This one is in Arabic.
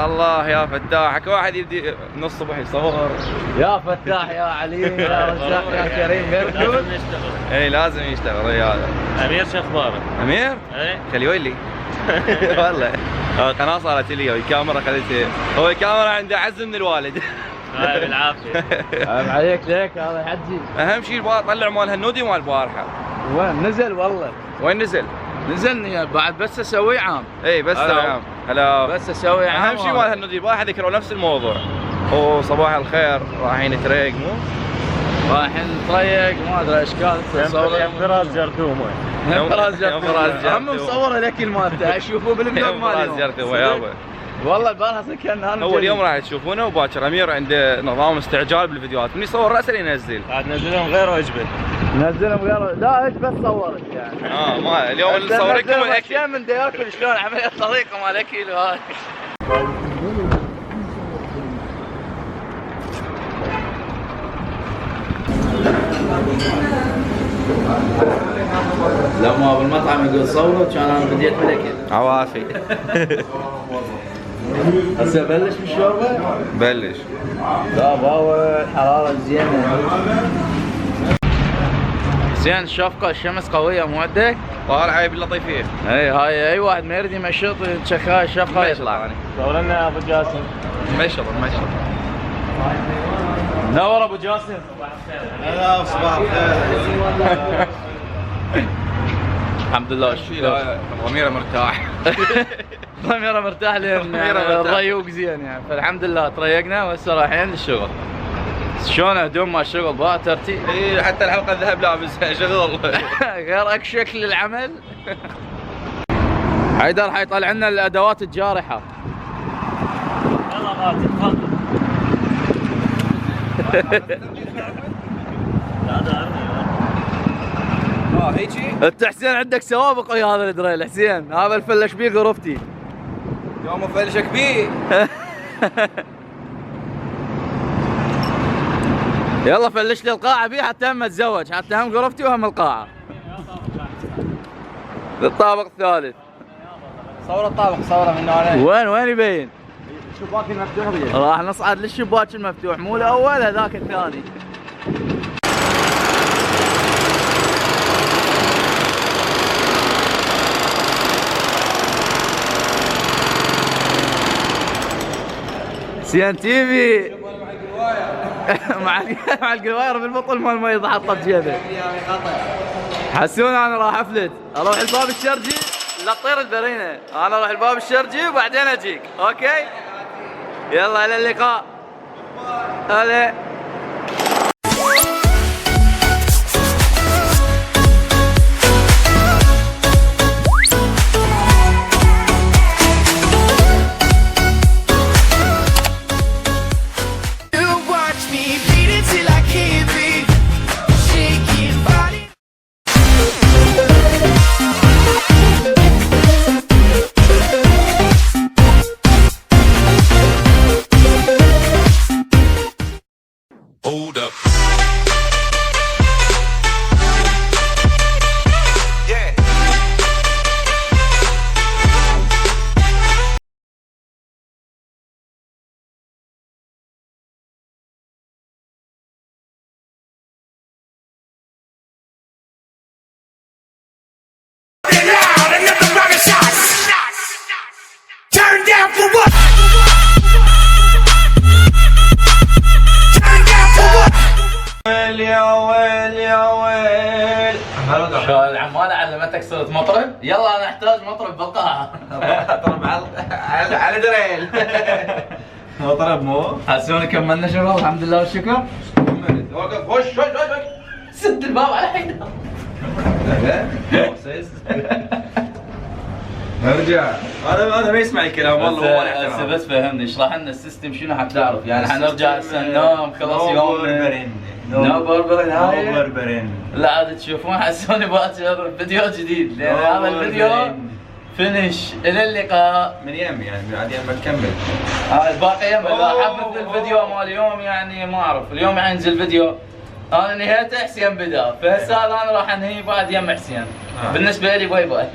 الله يا فتاح، واحد يبدي من الصبح يصور. يا فتاح يا عليم يا رزاق يا كريم غير لازم يشتغل. اي لازم يشتغل ريال. امير شو اخبارك؟ امير؟ اي خليه ويلي. والله القناة صارت لي والكاميرا خليته، هو الكاميرا عنده عز من الوالد. هاي بالعافيه. عيب عليك ليك هذا حجي. اهم شيء طلع مال هالنودي مال البارحة. وين نزل والله؟ وين نزل؟ نزلني بعد بس اسوي عام. اي بس عام. هلا بس اسوي عام. اهم شيء مال هالنودي البارحة ذكروا نفس الموضوع. وصباح الخير رايحين تريق مو؟ رايحين نطريق ما ادري اشكال تصور يم فراس جرثومه. فراس جرثومه. هم مصور الاكل مالته اشوفه بالفلوج مالي. فراس جرثومه يابا. والله البارحه كان انا اول يوم راح تشوفونه وباكر امير عنده نظام استعجال بالفيديوهات، من يصور راسه ينزل. قاعد نزلهم غير واجبه. نزلهم غير لا ايش بس صورت يعني. ما اليوم اللي صورت لكم الاكل من ياكل شلون عمليه الطريقه مال الاكل وهاي. لما بالمطعم يقول صوروا كان انا بديت بالاكل. عوافي. هسه بلش بالشوربه؟ بلش. لا باوع الحراره زينه. زين الشفقه الشمس قويه مو عندك؟ طالعه باللطيفيه. اي هاي اي واحد ما يريد يمشط يتشخى الشفقه يطلع. صور لنا يا ابو جاسم. مشط. نور ابو جاسم. هلا صباح الخير. الحمد لله والشكر. ضميره مرتاح. ضميره مرتاح لان الريوق زين يعني، فالحمد لله تريقنا وهسه رايحين للشغل. شلون هدوم مال الشغل بقى ترتيب؟ اي حتى الحلقه الذهب لابسها شغل. غير اكشك للعمل. حيدر حيطلع لنا الادوات الجارحه. يلا غازي تفضل. هيجي انت حسين عندك سوابق ويا هذا الدريل حسين، هذا الفلش بيه غرفتي. يوم افلشك بيه. يلا فلش لي القاعه بيه حتى هم اتزوج، حتى هم غرفتي وهم القاعه. الطابق الثالث. صور الطابق صوره من هنا. وين يبين؟ الشباك المفتوح بيه. راح نصعد للشباك المفتوح، مو الاول هذاك الثاني. سي ان تي في. مع القواير بالبطل مال المي اذا حطت جيبه. حسون انا راح افلت، اروح الباب الشرجي لا تطير البرينه، انا اروح الباب الشرجي وبعدين اجيك، اوكي؟ يلا الى اللقاء. هلا. Hold up. Turn down for what? العمالة علمتك صرت مطرب؟ يلا انا احتاج مطرب بالقاعة. اضرب على دريل. اضرب مو؟ حسون كملنا شغل الحمد لله والشكر. وقف وش سد الباب على حيدر. ارجع. هذا ما يسمع الكلام والله. هو هسه بس فهمني اشرح لنا السيستم شنو حتى تعرف يعني حنرجع هسه ننام خلاص يوم نو بربرين هاي بربرين. لا عاد تشوفون حسوني باكر فيديو جديد لان هذا الفيديو فينش. الى اللقاء. من يم يعني بعد يم بنكمل. الباقي يم اذا حب مثل الفيديو مال اليوم يعني ما اعرف اليوم حينزل فيديو انا نهايته حسين بدا، فهسه انا راح انهي بعد يم حسين. بالنسبه لي باي باي.